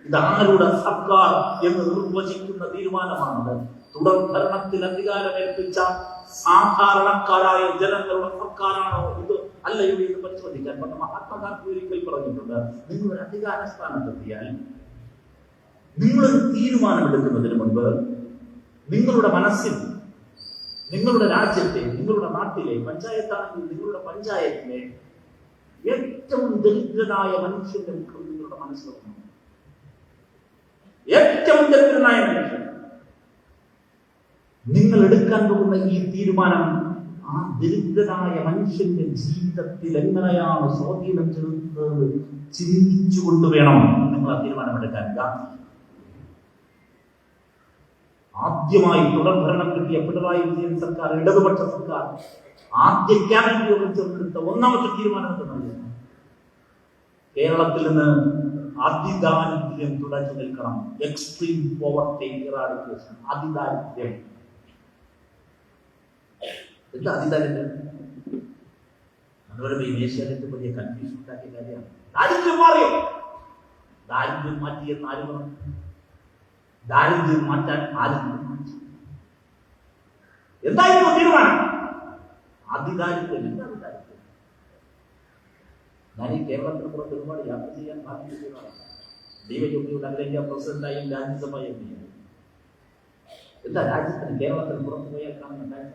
ഇതാരുടെ സർക്കാർ എന്ന് നിർവചിക്കുന്ന തീരുമാനമാണത്. തുടർ ഭരണത്തിൽ അധികാരമേൽപ്പിച്ച സാധാരണക്കാരായ ജനങ്ങളുടെ സർക്കാരാണോ ഇത് അല്ലയോ എന്ന് പരിശോധിക്കാൻ. പണ്ട് മഹാത്മാഗാന്ധി ഒരിക്കൽ പറഞ്ഞിട്ടുണ്ട്, നിങ്ങളൊരു അധികാര സ്ഥാനത്തെത്തിയാൽ നിങ്ങളൊരു തീരുമാനമെടുക്കുന്നതിന് മുൻപ് നിങ്ങളുടെ മനസ്സിൽ നിങ്ങളുടെ രാജ്യത്തെ, നിങ്ങളുടെ നാട്ടിലെ, പഞ്ചായത്താണെങ്കിൽ നിങ്ങളുടെ പഞ്ചായത്തിലെ ഏറ്റവും ദരിദ്രനായ മനുഷ്യന്റെ മുഖം നിങ്ങളുടെ മനസ്സിലാക്കണം. ഏറ്റവും ദരിദ്രനായ മനുഷ്യൻ. നിങ്ങൾ എടുക്കാൻ പോകുന്ന ഈ തീരുമാനം ആ ദരിദ്രനായ മനുഷ്യന്റെ ജീവിതത്തിൽ എങ്ങനെയാണ് സ്വാധീനം ചെലുത്തുന്നത് ചിന്തിച്ചുകൊണ്ട് വേണം നിങ്ങൾ ആ തീരുമാനമെടുക്കാൻ. ആദ്യമായി തുടർഭരണം കിട്ടിയ പിണറായി വിജയൻ സർക്കാർ, ഇടതുപക്ഷ സർക്കാർ, ആദ്യ ക്യാബിനറ്റ് യോഗം ചേർന്നെടുത്ത ഒന്നാമത്തെ തീരുമാനം എന്തെന്നറിയാം? കേരളത്തിൽ നിന്ന് അതിദാരിദ്ര്യം തുടച്ചു നിൽക്കണം. Extreme poverty eradication. അതിദാരിദ്ര്യം. എന്താ അതിദാരിദ്ര്യം? അതുപോലെ ഏഷ്യാനെറ്റ് വലിയ കൺഫ്യൂഷൻ ഉണ്ടാക്കിയ കാര്യമാണ്. ദാരിദ്ര്യം മാറിയോ? ദാരിദ്ര്യം മാറ്റിയെന്ന് ആര് പറഞ്ഞു? ദാരിദ്ര്യം മാറ്റാൻ ആരും തീരുമാനിച്ചു? എന്തായിരുന്നു തീരുമാനം? അതിദാരിദ്ര്യം. എന്താണ് ദാരിദ്ര്യം? ഞാൻ ഈ കേരളത്തിന് പുറത്ത് ഒരുപാട് യാത്ര ചെയ്യാൻ ഭാഗ്യമാണ്. ദൈവജ്യോതിയുടെ അഖിലേന്ത്യാ പ്രസിഡന്റായും രാജ്യസഭ എം പി. എന്താ രാജ്യത്തിന് കേരളത്തിന് പുറത്ത് പോയാൽ കാണുന്ന കാഴ്ച?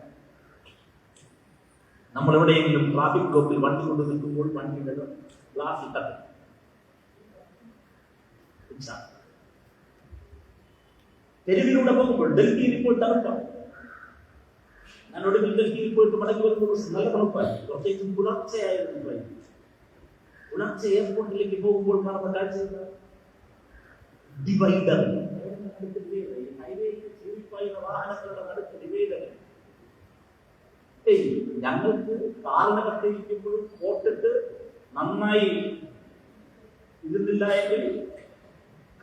നമ്മൾ എവിടെയെങ്കിലും ട്രാഫിക് ബ്ലോക്കിൽ വണ്ടി കൊണ്ട് നിൽക്കുമ്പോൾ വണ്ടിയുടെ ഗ്ലാസ് തട്ടും. തെരുവിലൂടെ പോകുമ്പോൾ ഡൽഹിയിൽ ഇപ്പോൾ തണുപ്പാണ്. ഞാനോട് ഡൽഹിയിൽ പോയിട്ട് മടങ്ങി വരുമ്പോൾ നല്ല തണുപ്പായി. പ്രത്യേകിച്ചും പുലർച്ചെയായിരുന്നു. പുലർച്ചെ എയർപോർട്ടിലേക്ക് പോകുമ്പോൾ കാണുന്ന കാഴ്ച ഡിവൈഡർ. വാഹനങ്ങളുടെ നടുക്ക് ഡിവൈഡർ. ഞങ്ങൾക്ക് കാറിനകത്തിരിക്കുമ്പോഴും കോട്ടിട്ട് നന്നായി ഇരുന്നില്ല എങ്കിൽ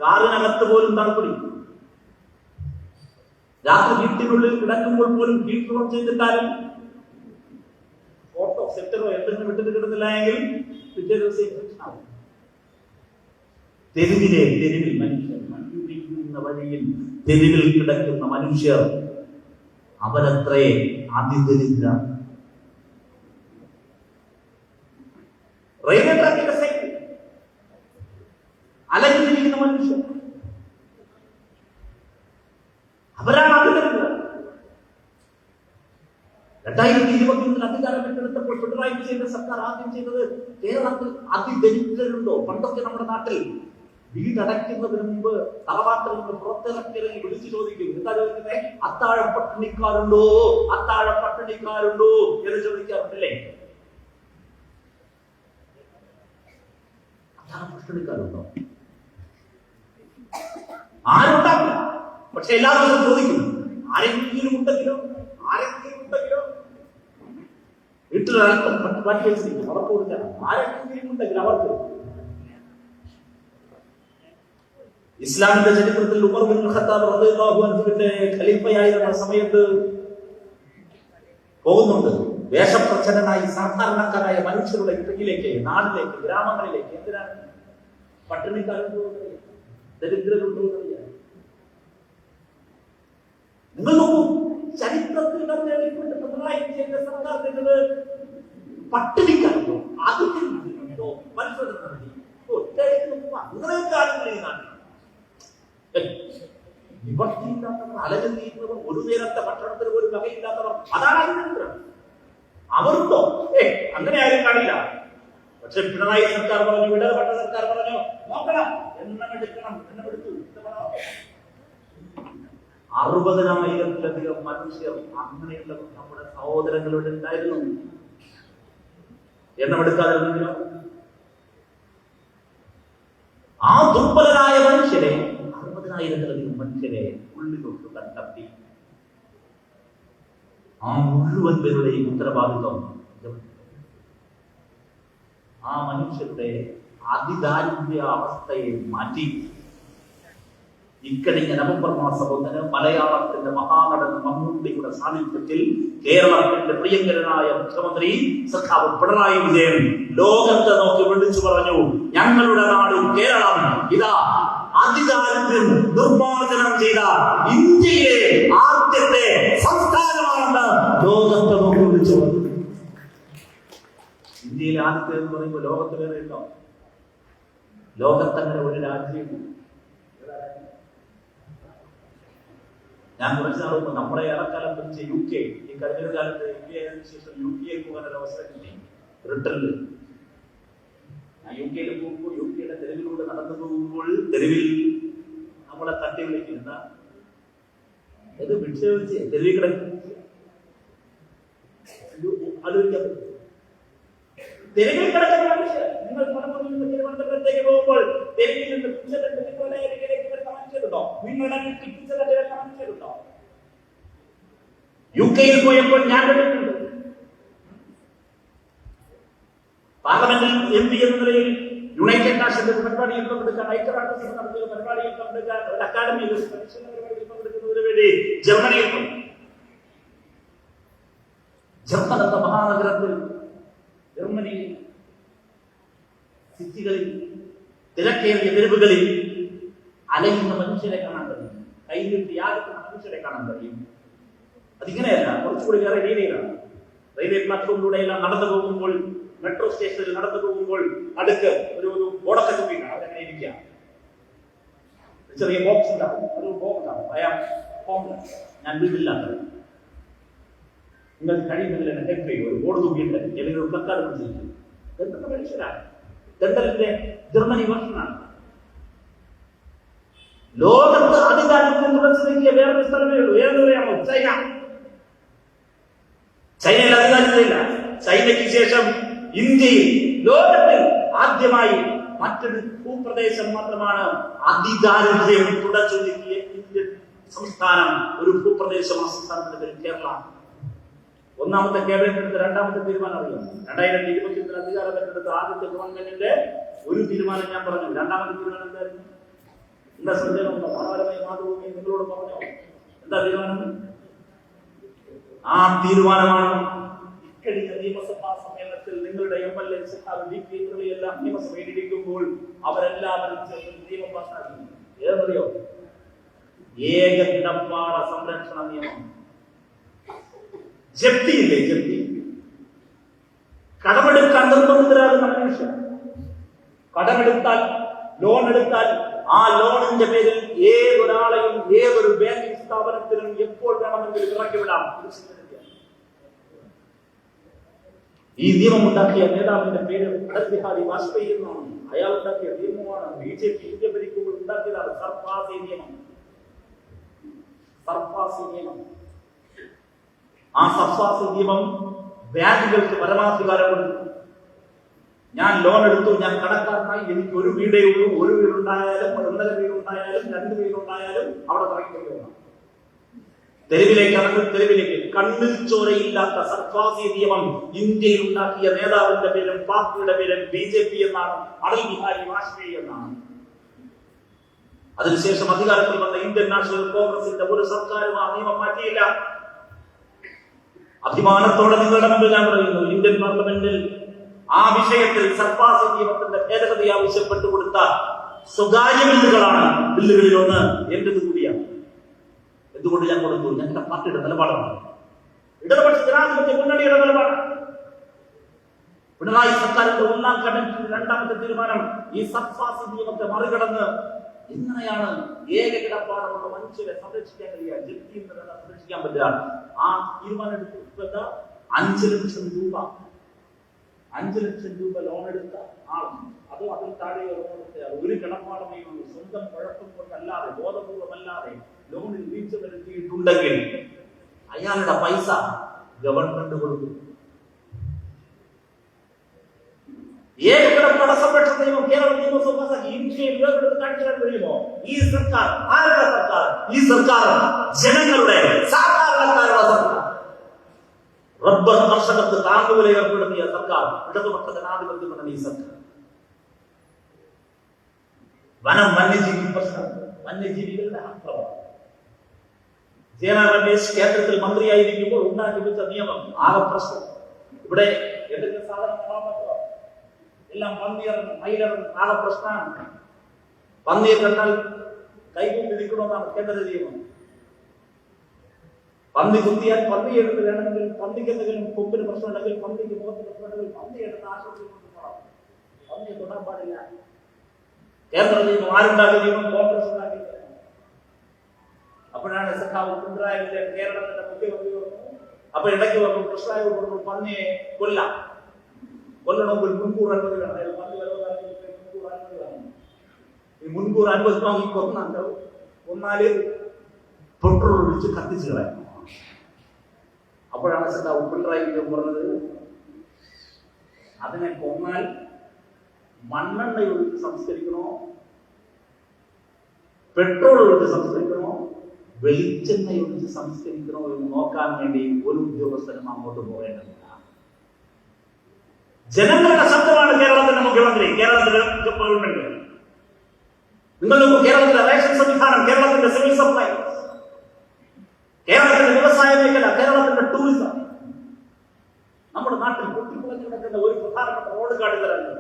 കാറിനകത്ത് പോലും തണുപ്പിടിക്കും. രാത്രി വീട്ടിനുള്ളിൽ കിടക്കുമ്പോൾ പോലും ഹീറ്റർ ഓൺ ചെയ്തിട്ടാലും ഫോട്ടോ സെറ്ററോ എന്തെങ്കിലും വിട്ടിട്ട് കിടന്നില്ല എങ്കിൽ പിറ്റേ ദിവസം ഇൻഫെക്ഷൻ ആവും. തെരുവിൽ മനുഷ്യർ, മഞ്ഞുപിടിക്കുന്ന വഴിയിൽ തെരുവിൽ കിടക്കുന്ന മനുഷ്യർ, അവരത്രേ അതിദരിദ്ര. റെയിൽവേ ട്രാക്കിന്റെ സൈഡിൽ അലഞ്ഞിരിക്കുന്ന മനുഷ്യർ, അവരാണ് അതിദരിദ്ര. 2021 അധികാരം ഏറ്റെടുത്തപ്പോൾ പിണറായി വിജയന്റെ സർക്കാർ ആദ്യം ചെയ്തത് കേരളത്തിൽ അതിദരിദ്രരുണ്ടോ? പണ്ടൊക്കെ നമ്മുടെ നാട്ടിൽ വീടടയ്ക്കുന്നതിന് മുമ്പ് തറവാട്ടിൽ നിന്ന് പുറത്തിറക്കിറങ്ങി വിളിച്ചു ചോദിക്കും. എന്താ ചോദിക്കുന്നത്? അത്താഴ പട്ടിണിക്കാരുണ്ടോ, അത്താഴ പട്ടിണിക്കാരുണ്ടോ എന്ന് ചോദിക്കാറുണ്ടല്ലേ? അത്താഴ പട്ടിണിക്കാരുണ്ടോ? ആരുണ്ടാവില്ല. പക്ഷെ എല്ലാ ദിവസവും ചോദിക്കും. ആരെങ്കിലും ഉണ്ടെങ്കിലോ, ആരെങ്കിലും ഉണ്ടെങ്കിലോ വീട്ടിലൊരൽപ്പം മാറ്റി വെച്ചിരിക്കും. അവർക്ക് കൊടുക്കണം. ആരെങ്കിലും ഉണ്ടെങ്കിൽ അവർക്ക്. ഇസ്ലാമിന്റെ ചരിത്രത്തിൽ ഉമർ ബിൻ ഖത്താബ് റളിയല്ലാഹു അൻഹുവിന്റെ ഖലീഫയായിരുന്ന സമയത്ത് പോകുന്നുണ്ട്. വേഷപ്രച്ഛന്നനായി സാധാരണക്കാരായ മനുഷ്യരുടെ ഇടയിലേക്ക്, നാടിലേക്ക്, ഗ്രാമങ്ങളിലേക്ക്. എന്തിനാണ്? പട്ടിണിക്കാരുണ്ടോ, ദരിദ്രരുണ്ടോ എന്നറിയാൻ. നിങ്ങൾ നോക്കൂ, ചരിത്രത്തിൽ തെരഞ്ഞെടുപ്പിന്റെ പിണറായി വിജയന്റെ സർക്കാർ ചെയ്തത് പട്ടിണിക്കാരുണ്ടോ, അതിഥിയുണ്ടോ, മനുഷ്യരുടെ അങ്ങനെ കാര്യങ്ങൾ ഈ നാട്ടിൽ നിവർത്തിയില്ലാത്തവർ, അലഞ്ഞിരിക്കുന്നവർ, ഒരു നേരത്തെ ഭക്ഷണത്തിന് പോലും വകയില്ലാത്തവർ, അതാണ് അതിദരിദ്രം. അവരുണ്ടോ? അങ്ങനെ ആരും കാണില്ല. പക്ഷെ പിണറായി സർക്കാർ പറഞ്ഞു, ഇടതുപക്ഷ സർക്കാർ പറഞ്ഞു, നോക്കണം, എണ്ണമെടുക്കണം, എണ്ണമെടുത്തു. 60,000-ലധികം മനുഷ്യർ അങ്ങനെയുള്ളവർ നമ്മുടെ സഹോദരങ്ങളുടെ ഉണ്ടായിരുന്നു. എണ്ണമെടുക്കാതിരുന്നെങ്കിലോ? ആ ദുർബലരായ മനുഷ്യരെ, 60,000-ലധികം മനുഷ്യരെ ഉള്ളിലോട്ട് കണ്ടെത്തി. ആ മുഴുവൻ പേരുടെയും ഉത്തരവാദിത്വം ആ മനുഷ്യരുടെ അതിദാരിദ്ര്യ അവസ്ഥയെ മാറ്റി ഇക്കഴിഞ്ഞ നവംബർ മാസം 1 മലയാളത്തിന്റെ മഹാനടൻ മമ്മൂട്ടിയുടെ സാന്നിധ്യത്തിൽ കേരളത്തിന്റെ പ്രിയങ്കരനായ മുഖ്യമന്ത്രി സഖാവ് പിണറായി വിജയൻ ലോകത്തെ നോക്കി വിളിച്ചു പറഞ്ഞു, ഞങ്ങളുടെ നാട് കേരളം ഇതാ അതിദാരിദ്ര്യം നിർമ്മാർജ്ജനം ചെയ്ത ഇന്ത്യയിലെ ആദ്യത്തെ സംസ്ഥാനമാണെന്ന് ലോകത്തെ നോക്കി വിളിച്ചു പറഞ്ഞു. ഇന്ത്യയിലെ ആദ്യത്തെ എന്ന് പറയുമ്പോൾ ലോകത്ത് വേറെ ഉണ്ടോ? ലോകത്തങ്ങനെ ഒരു രാജ്യം. ഞാൻ കുറച്ച് നാൾ മുമ്പ് നമ്മുടെ ഏറെക്കാലം പിടിച്ച UK, ഈ കഴിഞ്ഞ കാലത്ത് ഇന്ത്യ ആയതിനു ശേഷം UK പോകാൻ ഒരു അവസരം കിട്ടി. ബ്രിട്ടനിൽ ഞാൻ UK പോകുമ്പോൾ UK തെരുവിലൂടെ നടന്നു പോകുമ്പോൾ തെരുവിൽ നമ്മളെ തട്ടി വിളിക്കും, എന്താ ഇത് ഭിക്ഷ വിളിച്ച് തെരുവിൽ കിടക്കും. ആലോചിക്കാൻ പറ്റും, തെരുവിൽ കിടക്കുന്ന മനുഷ്യർ. നിങ്ങൾ മലപ്പുറത്ത് നിന്ന് തിരുവനന്തപുരത്തേക്ക് പോകുമ്പോൾ തെരുവിൽ നിന്ന് മനുഷ്യരുണ്ടോ? നിങ്ങളുടെ മനുഷ്യരുണ്ടോ? UK-യിൽ പോയപ്പോൾ ഞാൻ കണ്ടിട്ടുണ്ട്. പാർലമെന്റിൽ MP എന്ന നിലയിൽ യുണൈറ്റഡ് നാഷന്റെ പരിപാടിയിൽ പങ്കെടുക്കാൻ, ഐക്യരാഷ്ട്രസഭ നടത്തിയ പരിപാടിയിൽ പങ്കെടുക്കാൻ, ഒരു അക്കാദമിയിൽ പരിപാടിയിൽ പങ്കെടുക്കുന്നതിന് വേണ്ടി ജർമ്മനിയിൽ പോയി. ജർമ്മൻ എന്ന മഹാനഗരത്തിൽ, ജർമ്മനിയിൽ സിറ്റികളിൽ, തിരക്കേറിയ തെരുവുകളിൽ അലയുന്ന മനുഷ്യരെ കാണാൻ കഴിയും, കൈനീട്ടി യാചിക്കുന്ന മനുഷ്യരെ കാണാൻ കഴിയും. അതിങ്ങനെയല്ല, കുറച്ചുകൂടി വേറെ രീതിയിലാണ്. റെയിൽവേ പ്ലാറ്റ്ഫോമിലൂടെയെല്ലാം നടന്നു പോകുമ്പോൾ, മെട്രോ സ്റ്റേഷനിൽ നടന്നു പോകുമ്പോൾ അടുക്ക് ഒരു ബോർഡൊക്കെ തൂക്കിയിട്ടാണ് അവരങ്ങനെ ഇരിക്കുക. ചെറിയ ബോക്സ് ഉണ്ടാവും, ഒരു ബോക്സ് ഉണ്ടാവും, ഞാൻ വീട്ടില്ലാത്തത് നിങ്ങൾക്ക് കഴിയുന്നതിൽ എന്നെ ഹെൽപ്പ് ചെയ്യും. ഒരു ബോർഡ് തൂക്കിയിട്ട് അല്ലെങ്കിൽ ഒരു പ്ലക്കാർഡ് പിടിച്ചിരിക്കും. എന്തൊക്കെ മനുഷ്യരാണ്. ദണ്ഡലിന്റെ ജർമ്മനി വർഷനാണ്. ലോകത്ത് അതിദാരിദ്ര്യം തുടച്ചു നീക്കിയ വേറൊരു സ്ഥലമേ ഉള്ളൂ. ഏതെന്ന് പറയാമോ? ചൈന. ചൈനയിൽ അതിദാരിദ്ര്യമില്ല. ചൈനയ്ക്ക് ശേഷം ഇന്ത്യയിൽ ലോകത്തിൽ ആദ്യമായി മറ്റൊരു ഭൂപ്രദേശം മാത്രമാണ് അതിദാരിദ്ര്യം തുടച്ചു നീക്കിയ ഇന്ത്യൻ സംസ്ഥാനം. ഒരു ഭൂപ്രദേശം, ആ സംസ്ഥാനത്തിന്റെ പേര് കേരള. ഒന്നാമത്തെ ക്യാബിനറ്റ് എടുത്ത രണ്ടാമത്തെ തീരുമാനം അറിയാം. 2020 അധികാരം ഏറ്റെടുത്ത ആദ്യത്തെ ഗവൺമെന്റിന്റെ ഒരു തീരുമാനം ഞാൻ പറഞ്ഞു. രണ്ടാമത്തെ തീരുമാനം എന്തായിരുന്നു? എന്താ ശ്രദ്ധ? മനോരമ മാതൃഭൂമി നിങ്ങളോട് പറഞ്ഞോ? എന്താ തീരുമാനം? ആ തീരുമാനമാണ് ഇക്കഴിഞ്ഞ നിയമസഭാ സമ്മേളനത്തിൽ നിങ്ങളുടെ MLA എല്ലാം നിയമസഭയിൽ ഇരിക്കുമ്പോൾ അവരെല്ലാവരും ചേർന്ന് നിയമം പാസാക്കി. ഏതെന്നറിയോ? ഏക കിടപ്പാട സംരക്ഷണ നിയമം. ജപ്തിയില്ലേ? ജപ്തി. കടമെടുക്കാൻ നിർബന്ധിതരാകുന്ന മനുഷ്യർ കടമെടുത്താൽ, ലോൺ എടുത്താൽ, ആ ലോണിന്റെ പേരിൽ ഏതൊരാളെയും ഏതൊരു ബാങ്കിംഗ് സ്ഥാപനത്തിനും എപ്പോൾ വേണമെങ്കിലും ഇറക്കിവിടാം. ഈ നിയമം ഉണ്ടാക്കിയ നേതാവിന്റെ പേര് അടൽ ബിഹാരി വാജ്പേയി എന്നാണ്. അയാൾ ഉണ്ടാക്കിയ നിയമമാണ്. BJP ഇന്ത്യ ഭരിക്കുമ്പോൾ ഉണ്ടാക്കിയതാണ് സർഫാസി നിയമം. സർഫാസി നിയമം. ആ സർഫാസി നിയമം ബാങ്കുകൾക്ക് പരമാധികാരം കൊടുത്തു. ഞാൻ ലോൺ എടുത്തു, ഞാൻ കടക്കാരനായി, എനിക്ക് ഒരു വീടേ ഉള്ളൂ. ഒരു വീടുണ്ടായാലും, 1.5 വീടുണ്ടായാലും, 2 വീടുണ്ടായാലും അവിടെ തുടങ്ങിക്കൊണ്ടുപോകണം. തെരുവിലേക്ക് ഇറങ്ങും, തെരുവിലേക്ക്. കണ്ണിൽ ചോരയില്ലാത്ത സർഫാസി നിയമം ഇന്ത്യയിൽ ഉണ്ടാക്കിയ നേതാവിന്റെ പേരും പാർട്ടിയുടെ പേരും BJP എന്നാണ്, അടൽ ബിഹാരി വാജ്പേയി എന്നാണ്. അതിനുശേഷം അധികാരത്തിൽ വന്ന ഇന്ത്യൻ നാഷണൽ കോൺഗ്രസിന്റെ ഒരു സർക്കാരും ആ നിയമം മാറ്റിയില്ല. അഭിമാനത്തോടെ നിങ്ങളുടെ മുമ്പിൽ ഞാൻ പറയുന്നു, ഇന്ത്യൻ പാർലമെന്റിൽ ആ വിഷയത്തിൽ സർഫാസി നിയമത്തിന്റെ ഭേദഗതി ആവശ്യപ്പെട്ടു കൊടുത്ത സ്വകാര്യ ബില്ലുകളാണ്. ബില്ലുകളിൽ ഒന്ന് എന്റേത് കൂടിയാണ്. എന്തുകൊണ്ട് ഞാൻ കൊടുത്തു? ഞങ്ങളുടെ പാർട്ടിയുടെ നിലപാടാണ്, ഇടതുപക്ഷ ജനാധിപത്യ മുന്നണിയുടെ നിലപാട്. പിണറായി സർക്കാരിന്റെ ഒന്നാം ഘട്ടത്തിൽ രണ്ടാമത്തെ തീരുമാനം ഈ സർഫാസി നിയമത്തെ മറികടന്ന് എങ്ങനെയാണ് ഏക കിടപ്പാടുള്ള മനുഷ്യരെ സംരക്ഷിക്കാൻ കഴിയുക, ജപ്തിയിൽ നിന്ന് സംരക്ഷിക്കാൻ പറ്റുക. ആ തീരുമാനം എടുത്ത 5 ലക്ഷം രൂപ 5 ലക്ഷം രൂപ ലോൺ എടുത്ത ആളും അതോ അതിൽ താഴെ ലോൺ എടുത്ത ഒരു കിടപ്പാടമേ ഉള്ളൂ. സ്വന്തം കുഴപ്പം കൊണ്ടല്ലാതെ, ബോധപൂർവമല്ലാതെ ലോണിൽ വീഴ്ച വരുത്തിയിട്ടുണ്ടെങ്കിൽ അയാളുടെ പൈസ ഗവൺമെന്റ് കൊടുക്കും. ഏക കിടപ്പാട സംരക്ഷണ നിയമം കേരള നിയമസഭ ഇന്ത്യയിൽ കാണിക്കാൻ കഴിയുമോ? ഈ സർക്കാർ ആരുടെ സർക്കാർ? ഈ സർക്കാർ ജനങ്ങളുടെ, സാധാരണക്കാരുടെ സർക്കാർ. റബ്ബർ കർഷകർക്ക് താങ്ങുവില ഏർപ്പെടുത്തിയ സർക്കാർ, ഇടതുപക്ഷ ജനാധിപത്യ മുന്നണി സർക്കാർ. വനം വന്യജീവി പ്രശ്നം വന്യജീവികളുടെ ആക്രമണം. ജയറാം രമേശ് കേന്ദ്രത്തിൽ മന്ത്രിയായിരിക്കുമ്പോൾ ഉണ്ടാക്കി വെച്ച നിയമം ആകെ പ്രശ്നം. ഇവിടെ എന്തെങ്കിലും സാധനം കാണാൻ പറ്റുമോ? എല്ലാം പന്നിയിറങ്ങും, മയിലിറങ്ങും, ആകെ പ്രശ്നമാണ്. പന്നിയെ കണ്ടാൽ കൈകൂപ്പി നിൽക്കണമെന്നാണ് കേന്ദ്ര നിയമം. പന്നി കുത്തിയാൽ പന്നി എടുത്ത് വേണമെങ്കിൽ പന്നിക്ക് എന്തെങ്കിലും കൊമ്പിന് പ്രശ്നമുണ്ടെങ്കിൽ പന്നിക്ക് മുഖത്ത് പ്രശ്നമുണ്ടെങ്കിൽ പന്നി എടുത്ത് ആശുപത്രി കൊണ്ടുപോകണം. പന്നിയെ തൊടാൻ പാടില്ല. കേന്ദ്ര നിയമം ആരുണ്ടാക്കിയ നിയമം? കോൺഗ്രസ് ഉണ്ടാക്കിയത്. അപ്പോഴാണ് സഖാവ് പിണറായി വിജയൻ കേരളത്തിന്റെ മുഖ്യമന്ത്രി വന്നു. അപ്പൊ ഇടയ്ക്ക് വന്നു കൃഷ്ണായി പറഞ്ഞു പന്നിയെ കൊല്ലണമെങ്കിൽ മുൻകൂർ അനുമതി വേണം. പന്നി മുൻകൂർ അനുമതി വേണം. ഈ മുൻകൂർ അനുമതി വാങ്ങി കൊന്നാല് പെട്രോൾ ഒഴിച്ച് കത്തിച്ചു കളയും. അപ്പോഴാണ് സഖാവ് പിണറായി വിജയൻ പറഞ്ഞത് അതിനെ കൊന്നാൽ മണ്ണെണ്ണ ഒഴിച്ച് സംസ്കരിക്കണോ, പെട്രോൾ ഒഴിച്ച് സംസ്കരിക്കണോ, വെളിച്ചെണ്ണ ഒഴിച്ച് സംസ്കരിക്കണോ എന്ന് നോക്കാൻ വേണ്ടി ഒരു ഉദ്യോഗസ്ഥനും അങ്ങോട്ട് പോകേണ്ടതില്ല. ജനങ്ങളുടെ ശബ്ദമാണ് കേരളത്തിന്റെ മുഖ്യമന്ത്രി, കേരളത്തിലെ ഗവൺമെന്റ്. നിങ്ങൾ നോക്കൂ, കേരളത്തിലെ റേഷൻ സംവിധാനം, കേരളത്തിന്റെ സിവിൽ സപ്ലൈ, കേരളത്തിന്റെ വ്യവസായ മേഖല, കേരളത്തിന്റെ ടൂറിസം. നമ്മുടെ നാട്ടിൽ പൊട്ടിക്കുളഞ്ഞു കിടക്കുന്ന ഒരു പ്രധാനപ്പെട്ട റോഡ് കാട്ടുതരാണ്.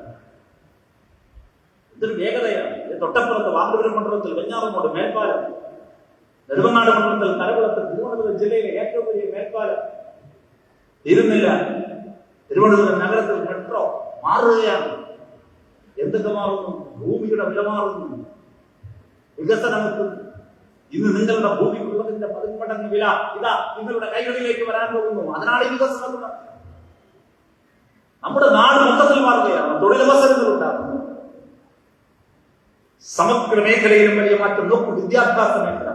ഇതൊരു വേഗതയാണ്. തൊട്ടപ്പുറത്ത് വാമപുരം മണ്ഡലത്തിൽ വെഞ്ഞാറമൂട് മേൽപ്പാലം, നെടുമങ്ങാട് മണ്ഡലത്തിൽ കരകുളത്ത് തിരുവനന്തപുരം ജില്ലയിലെ ഏറ്റവും വലിയ മേൽപ്പാലം തീരുന്നില്ല. തിരുവനന്തപുരം നഗരത്തിൽ മെട്രോ മാറുകയാണ്. എന്തൊക്കെ മാറുന്നു? ഭൂമിയുടെ വില മാറുന്നു, വികസനം എത്തുന്നു. ഇന്ന് നിങ്ങളുടെ ഭൂമിക്കുള്ളതിന്റെ 10 മടങ്ങ് വില ഇതാ നിങ്ങളുടെ കൈകളിലേക്ക് വരാൻ പോകുന്നു. അതിനാണ് ഈ വികസനം. നമ്മുടെ നാട് മൊത്തത്തിൽ മാറുകയാണ്. തൊഴിലവസരങ്ങൾ ഉണ്ടാകുന്നു. സമഗ്ര മേഖലയിലും വലിയ മാറ്റം. നോക്കൂ, വിദ്യാഭ്യാസ മേഖല,